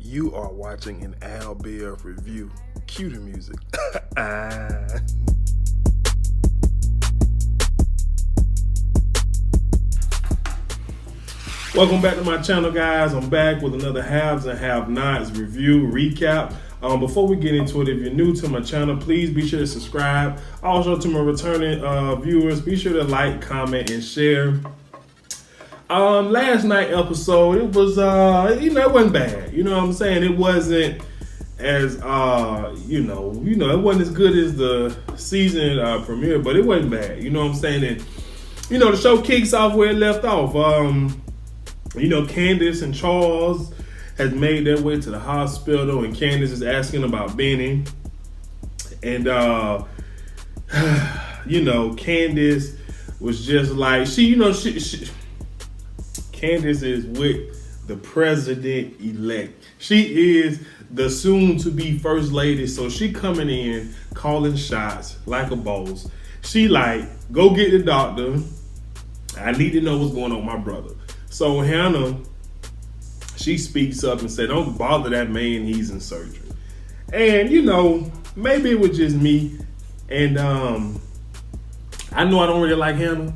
You are watching an Al Bear review. Cue the music. Welcome back to my channel, guys. I'm back with another haves and have-nots review recap. Before we get into it, if you're new to my channel, please be sure to subscribe. Also, to my returning viewers, be sure to like, comment, and share. Last night episode, it was, it wasn't bad. You know what I'm saying? It wasn't as, it wasn't as good as the season premiere, but it wasn't bad. You know what I'm saying? And, the show kicks off where it left off. Candice and Charles has made their way to the hospital, and Candice is asking about Benny. And, Candice was just like, Candice is with the president-elect. She is the soon-to-be first lady, so she coming in, calling shots like a boss. She like, go get the doctor. I need to know what's going on with my brother. So Hannah, she speaks up and said, don't bother that man, he's in surgery. And, maybe it was just me. And I know I don't really like Hannah,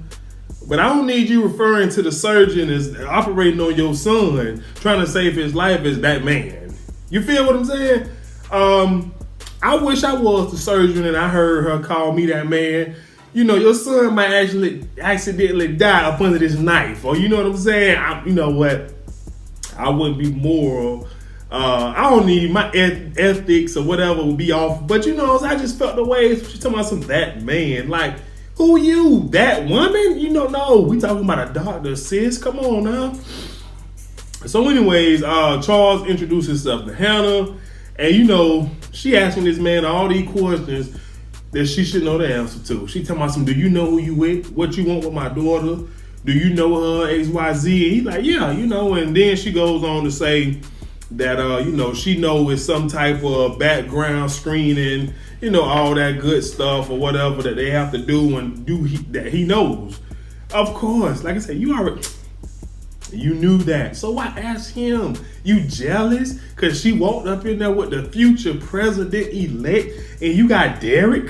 but I don't need you referring to the surgeon as operating on your son, trying to save his life as that man. You feel what I'm saying? I wish I was the surgeon and I heard her call me that man. Your son might actually accidentally die up under this knife. Or you know what I'm saying? You know what? I wouldn't be moral. I don't need my ethics or whatever would be off. But I just felt the way she's talking about that man. Like, who you? That woman? No, we talking about a doctor, sis. Come on now. So anyways, Charles introduced himself to Hannah. And she asking this man all these questions that she should know the answer to. She talking about do you know who you with? What you want with my daughter? Do you know her XYZ? And he's like, yeah, and then she goes on to say that, she know it's some type of background screening, all that good stuff or whatever that they have to do and that he knows. Of course, like I said, you knew that. So why ask him? You jealous? Because she walked up in there with the future president-elect and you got Derek?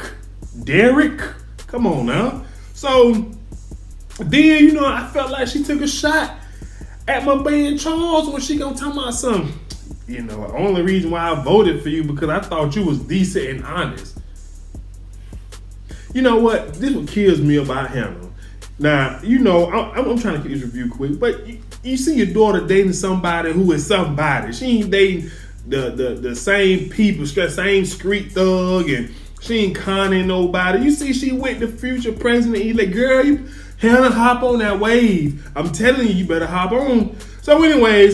Come on now. So then, I felt like she took a shot at my man Charles when she gonna talk about something. The only reason why I voted for you because I thought you was decent and honest. You know what? This what kills me about Hannah. Now, I'm trying to keep this review quick, but you see your daughter dating somebody who is somebody. She ain't dating the same people, same street thug, and she ain't conning nobody. You see she with the future president. You like, girl, Hannah, hop on that wave. I'm telling you better hop on. So anyways,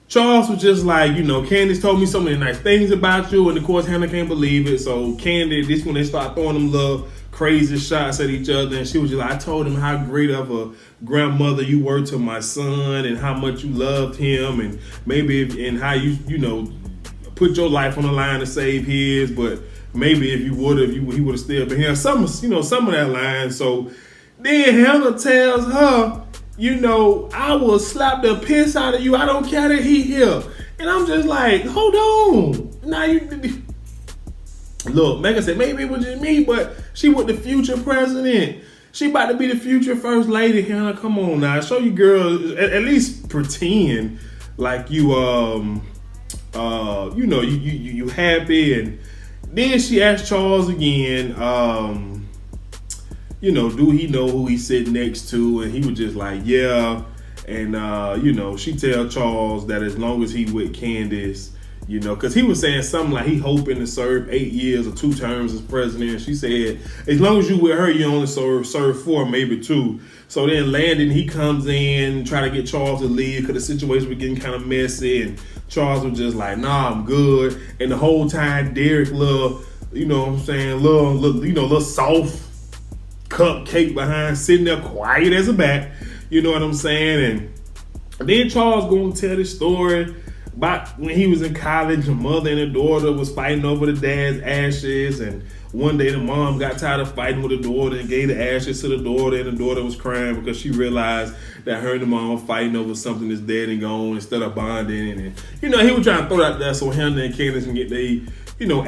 Charles was just like, Candice told me so many nice things about you, and of course Hannah can't believe it. So Candice, this when they start throwing them little crazy shots at each other, and she was just like, I told him how great of a grandmother you were to my son, and how much you loved him, and and how you put your life on the line to save his, but maybe if you would have, he would have still been here. Some of that line. So then Hannah tells her, I will slap the piss out of you. I don't care that he here. And I'm just like, hold on. Now look, Megan said, maybe it was just me, but she was the future president. She about to be the future first lady. Hannah, come on now. Show you girls, at least pretend like you happy. And then she asked Charles again, do he know who he's sitting next to? And he was just like, yeah. And, she tell Charles that as long as he with Candice, because he was saying something like he hoping to serve 8 years or 2 terms as president. And she said, as long as you with her, you only serve 4, maybe 2. So then Landon, he comes in, try to get Charles to leave because the situation was getting kind of messy. And Charles was just like, nah, I'm good. And the whole time, Derek, little soft cupcake behind, sitting there quiet as a bat. You know what I'm saying? And then Charles going to tell this story about when he was in college, a mother and a daughter was fighting over the dad's ashes and one day the mom got tired of fighting with the daughter and gave the ashes to the daughter, and the daughter was crying because she realized that her and the mom fighting over something that's dead and gone instead of bonding. And he was trying to throw that there so Hannah and Candice can get they,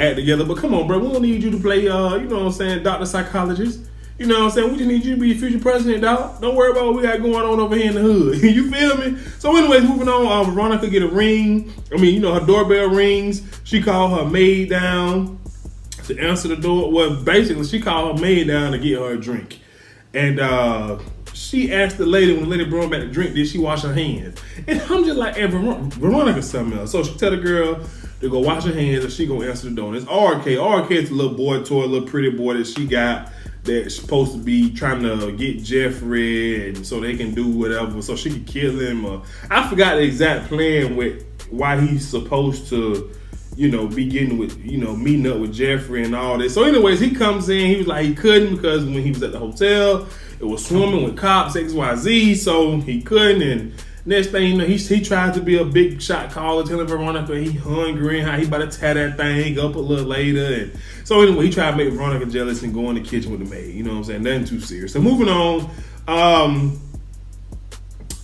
act together. But come on, bro, we don't need you to play, Dr. Psychologist. You know what I'm saying? We just need you to be the future president, dog. Don't worry about what we got going on over here in the hood. You feel me? So anyways, moving on, Veronica get a ring. Her doorbell rings. She called her maid down to answer the door. Well, basically, she called her maid down to get her a drink. And she asked the lady, when the lady brought back the drink, did she wash her hands? And I'm just like, hey, Veronica's something else. So she tell the girl to go wash her hands and she gonna answer the door. And it's RK. RK is a little boy toy, a little pretty boy that she got that's supposed to be trying to get Jeffrey and so they can do whatever, so she could kill him. I forgot the exact plan with why he's supposed to, be getting with, meeting up with Jeffrey and all this. So anyways, he comes in, he was like he couldn't because when he was at the hotel, it was swimming with cops, XYZ, so he couldn't. And next thing you know, he tried to be a big shot caller, telling Veronica he hungry and how he about to tear that thing up a little later. And so anyway, he tried to make Veronica jealous and go in the kitchen with the maid. You know what I'm saying? Nothing too serious. So moving on,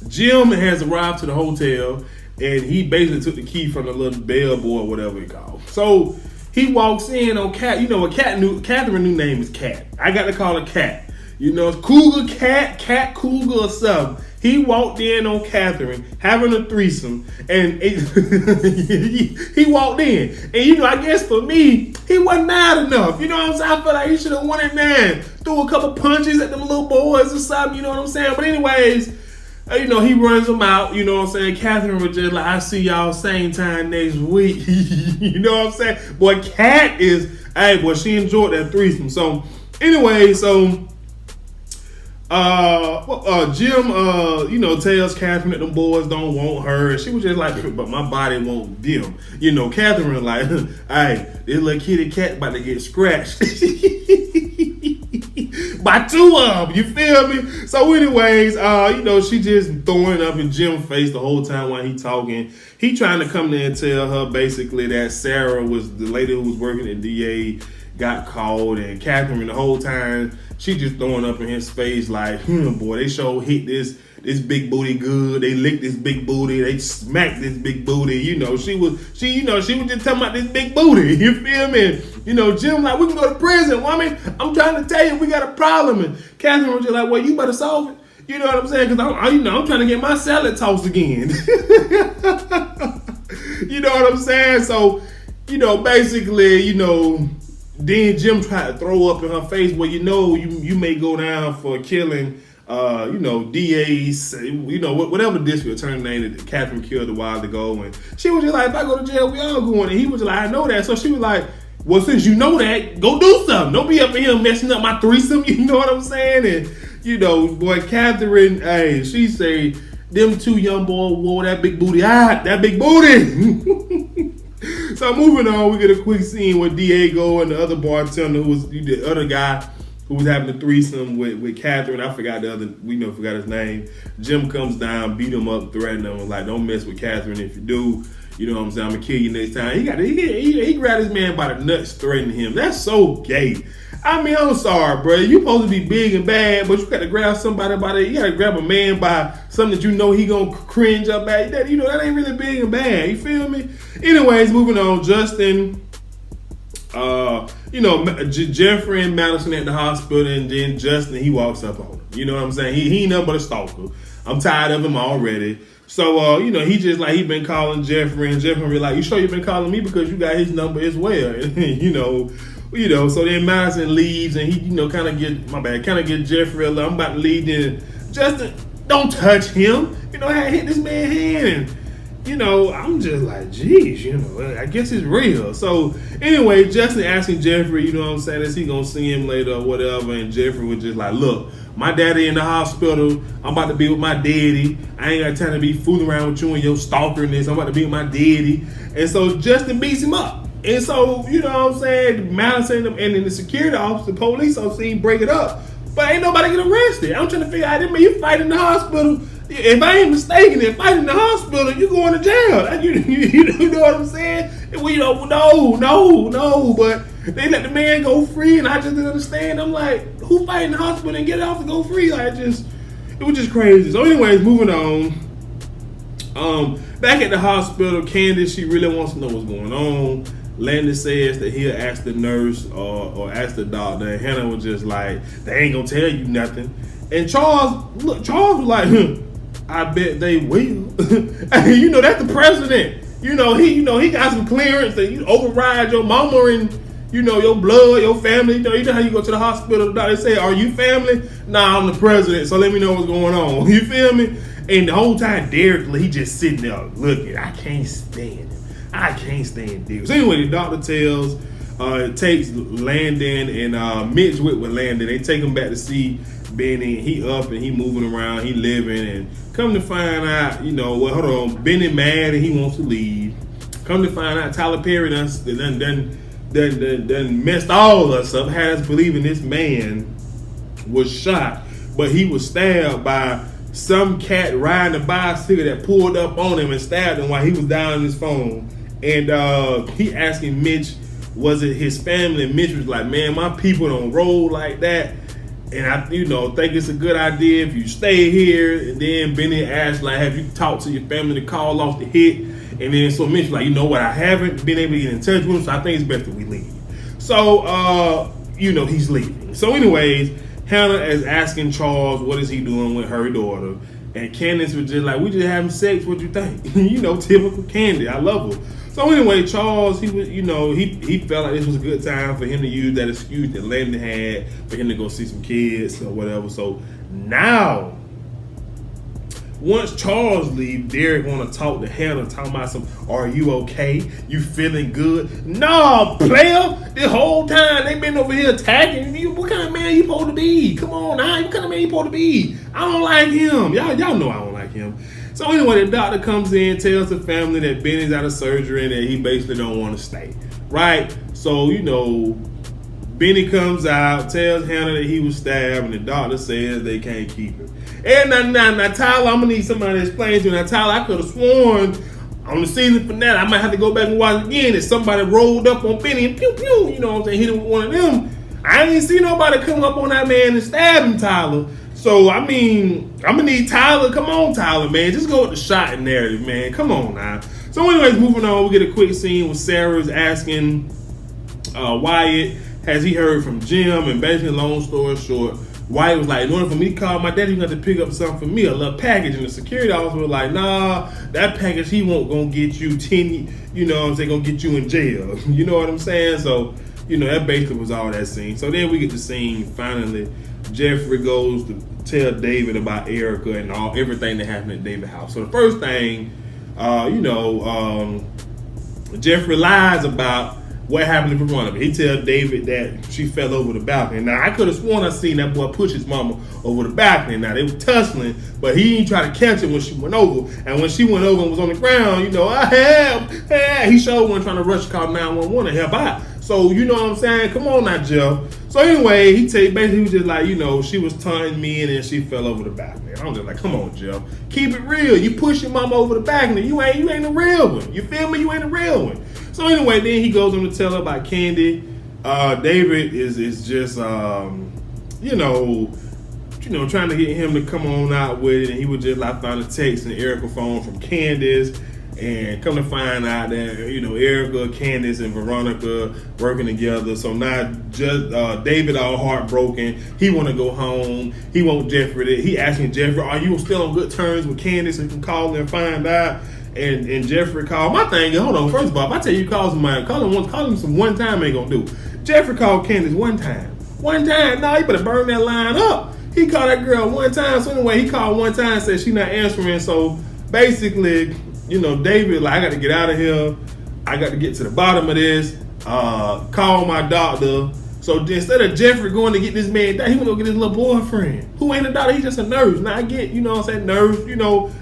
Jim has arrived to the hotel and he basically took the key from the little bellboy or whatever he called. So he walks in on Cat. Catherine new name is Cat. I got to call her Cat. It's Cougar, Cat Cougar or something. He walked in on Catherine having a threesome, and he walked in. And I guess for me, he wasn't mad enough. You know what I'm saying? I feel like he should have went in there and threw a couple punches at them little boys or something. You know what I'm saying? But anyways, he runs them out. You know what I'm saying? Catherine was just like, I see y'all same time next week. You know what I'm saying? Boy, Cat is, she enjoyed that threesome. So anyway, Jim, tells Catherine that them boys don't want her, and she was just like, but my body won't them. Catherine like, hey, this little kitty cat about to get scratched by two of them. You feel me? So, anyways, she just throwing up in Jim's face the whole time while he talking. He trying to come there and tell her basically that Sarah was the lady who was working at DA got called, and Catherine the whole time she just throwing up in his face like, boy, they sure hit this big booty good. They licked this big booty. They smacked this big booty. She was just talking about this big booty. You feel me? Jim like, we can go to prison, woman. I'm trying to tell you, we got a problem. And Catherine was just like, well, you better solve it. You know what I'm saying? Because I'm trying to get my salad tossed again. You know what I'm saying? So, basically, then Jim tried to throw up in her face, well, you may go down for killing, DA's, whatever district attorney name that Catherine killed a while ago. And she was just like, if I go to jail, we all going. And he was just like, I know that. So she was like, well, since you know that, go do something. Don't be up in here messing up my threesome. You know what I'm saying? And, boy, Catherine, she say, them two young boys wore that big booty out. That big booty. So moving on, we get a quick scene with Diego and the other bartender who was the other guy who was having a threesome with Catherine. I forgot forgot his name. Jim comes down, beat him up, threatening him, like, don't mess with Catherine. If you do, you know what I'm saying, I'm gonna kill you next time. He grabbed his man by the nuts, threatening him. That's so gay. I'm sorry, bro. You supposed to be big and bad, but you got to grab somebody by the. You got to grab a man by something that he gonna cringe up at. That that ain't really big and bad. You feel me? Anyways, moving on. Justin, Jeffrey and Madison at the hospital, and then Justin, he walks up on him. You know what I'm saying? He ain't nothing but a stalker. I'm tired of him already. So, he just like, he been calling Jeffrey, and Jeffrey be like, you sure you been calling me because you got his number as well? So then Madison leaves, and he, kind of get Jeffrey, I'm about to leave, then Justin, don't touch him. I hit this man's hand, and, I'm just like, geez, I guess it's real. So anyway, Justin asking Jeffrey, is he gonna see him later or whatever, and Jeffrey was just like, look, my daddy in the hospital, I'm about to be with my daddy. I ain't got time to be fooling around with you and your stalkerness. I'm about to be with my daddy. And so Justin beats him up. And so, Madison and then the security officer, the police officer, break it up. But ain't nobody get arrested. I'm trying to figure out, you fight in the hospital. If I ain't mistaken, if fight in the hospital, you going to jail. You know what I'm saying? Well, no. But They let the man go free, and I just didn't understand. I'm like, who fight in the hospital and get off to go free? Like, it was just crazy. So anyways, moving on. Back at the hospital, Candice, she really wants to know what's going on. Landon says that he'll ask the nurse or ask the doctor, and Hannah was just like, they ain't gonna tell you nothing. And Charles was like, I bet they will. That's the president. He got some clearance that you override your mama and your blood, your family. You know how you go to the hospital, the doctor say, are you family? Nah, I'm the president, so let me know what's going on. You feel me? And the whole time, Derek, he just sitting there looking. I can't stand him. I can't stand Derek. So anyway, the doctor takes Landon and Mitch with Landon. They take him back to see Benny. He up and he moving around. He living, and come to find out, hold on, Benny mad and he wants to leave. Come to find out, Tyler Perry done messed all of us up. Had us believing this man was shot, but he was stabbed by some cat riding a bicycle that pulled up on him and stabbed him while he was down on his phone. And he asking Mitch, was it his family? And Mitch was like, man, my people don't roll like that. And I, think it's a good idea if you stay here. And then Benny asked, like, have you talked to your family to call off the hit? And then so Mitch was like, I haven't been able to get in touch with him, so I think it's best that we leave. So, he's leaving. So anyways, Hannah is asking Charles, what is he doing with her daughter? And Candice was just like, we just having sex, what you think? Typical Candy, I love her. So anyway, Charles, he was, he felt like this was a good time for him to use that excuse that Landon had for him to go see some kids or whatever. So now, once Charles leaves, Derek want to talk to Hannah, talking about are you okay? You feeling good? No, player. This whole time they been over here attacking you. What kind of man you supposed to be? Come on now, what kind of man you supposed to be? I don't like him. Y'all know I don't like him. So anyway, the doctor comes in, tells the family that Benny's out of surgery and that he basically don't want to stay. Right? So, Benny comes out, tells Hannah that he was stabbed, and the doctor says they can't keep him. And now, Tyler, I'm going to need somebody to explain to you. Now, Tyler, I could have sworn on the season finale, I might have to go back and watch it again, that somebody rolled up on Benny and pew, pew, hit him with one of them. I ain't see nobody come up on that man and stab him, Tyler. So, I'm going to need Tyler. Come on, Tyler, man. Just go with the shot and narrative, man. Come on now. So, anyways, moving on, we get a quick scene where Sarah's asking Wyatt, has he heard from Jim? And basically, long story short, Wyatt was like, in order for me to call my daddy, you got to pick up something for me, a little package. And the security officer was like, nah, that package he won't gonna get you 10, gonna get you in jail. You know what I'm saying? So, that basically was all that scene. So then we get the scene, finally, Jeffrey goes to tell David about Erica and everything that happened at David's house. So the first thing, Jeffrey lies about what happened in front of him. He tells David that she fell over the balcony. Now, I could have sworn I seen that boy push his mama over the balcony. Now, they were tussling, but he didn't try to catch her when she went over. And when she went over and was on the ground, I help. He showed one trying to rush to call 911 to help out. So, you know what I'm saying? Come on now, Jeff. So, anyway, he was just like, she was taunting me and then she fell over the balcony. I was just like, come on, Jeff. Keep it real. You push your mama over the balcony. You ain't a real one. You feel me? You ain't a real one. So anyway, then he goes on to tell her about Candy. David is just, trying to get him to come on out with it. And he was just like found a text and Erica phone from Candice. And come to find out that, Erica, Candice, and Veronica working together. So now just David all heartbroken. He want to go home. He want Jeffrey. He asking Jeffrey, are you still on good terms with Candice? So he can call and find out. And Jeffrey called. My thing is, hold on, first of all, if I tell you call somebody, call him some one time ain't gonna do. Jeffrey called Candice one time. One time, no, he better burn that line up. He called that girl one time. So anyway, he called one time, said she not answering. So basically, David, like, I got to get out of here. I got to get to the bottom of this. Call my doctor. So instead of Jeffrey going to get this man, he went to go get his little boyfriend, who ain't a doctor, he's just a nurse. Now I get, nurse,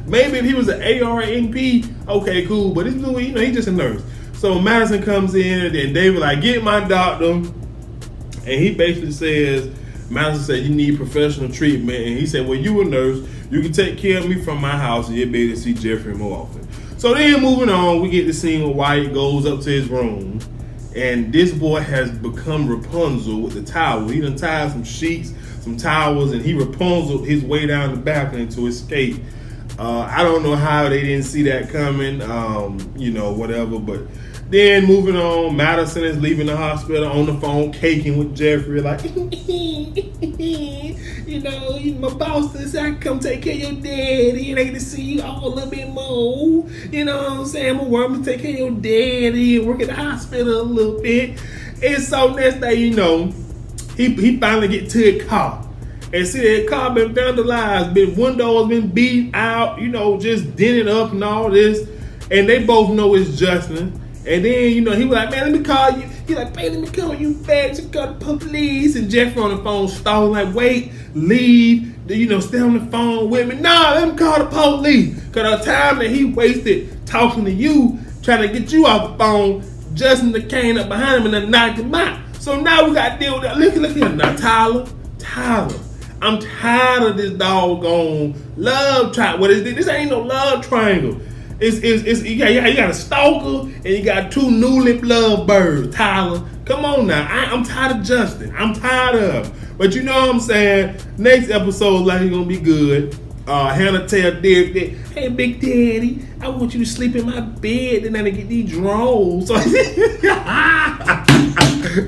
maybe if he was an ARNP, okay, cool, but he's just a nurse. So Madison comes in, and then David like, get my doctor. And he basically says, Madison said, you need professional treatment. And he said, well, you a nurse, you can take care of me from my house, and you'll be able to see Jeffrey more often. So then moving on, we get the scene where Wyatt goes up to his room. And this boy has become Rapunzel with the towel. He done tied some sheets, some towels, and he Rapunzel his way down the balcony to escape. I don't know how they didn't see that coming, whatever. But then moving on, Madison is leaving the hospital on the phone, caking with Jeffrey, like, my boss says I can come take care of your daddy, and I get to see you all a little bit more. You know what I'm saying? I'm going to take care of your daddy and work at the hospital a little bit. And so next day, he finally get to the car. And see that car been vandalized, windows been beat out, just dented up and all this. And they both know it's Justin. And then, he was like, man, let me call you. He like, man, let me call you back. Just call the police. And Jeffrey on the phone stalling, like, wait, leave. Stay on the phone with me. Nah, let me call the police. Because the time that he wasted talking to you, trying to get you off the phone, Justin came up behind him and then knocked him out. So now we got to deal with that. Look here. Now, Tyler. I'm tired of this doggone love triangle. What is this? This ain't no love triangle. It's you got a stalker and you got two newly loved birds. Tyler, come on now. I'm tired of Justin. I'm tired of. But you know what I'm saying? Next episode like it's gonna be good. Hannah tell Derek that, hey, Big Daddy, I want you to sleep in my bed and then I get these drones. So, hey,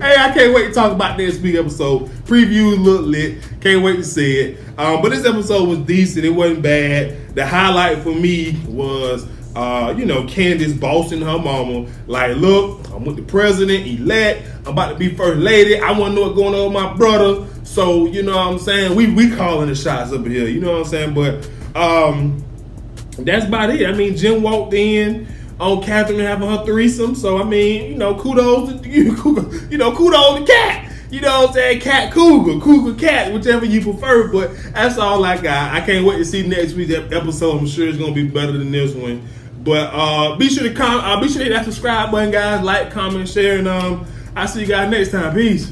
I can't wait to talk about next week's episode. Previews look lit. Can't wait to see it. But this episode was decent. It wasn't bad. The highlight for me was, Candice bossing her mama. Like, look, I'm with the president-elect. I'm about to be first lady. I want to know what's going on with my brother. So, you know what I'm saying? We calling the shots up here. You know what I'm saying? But that's about it. I mean, Jim walked in on Catherine having her threesome. So, I mean, kudos to you. Kudos to Cat. You know what I'm saying? Cat, cougar, cat, whichever you prefer. But that's all I got. I can't wait to see next week's episode. I'm sure it's gonna be better than this one. But be sure to hit that subscribe button, guys. Like, comment, share, and I'll see you guys next time. Peace.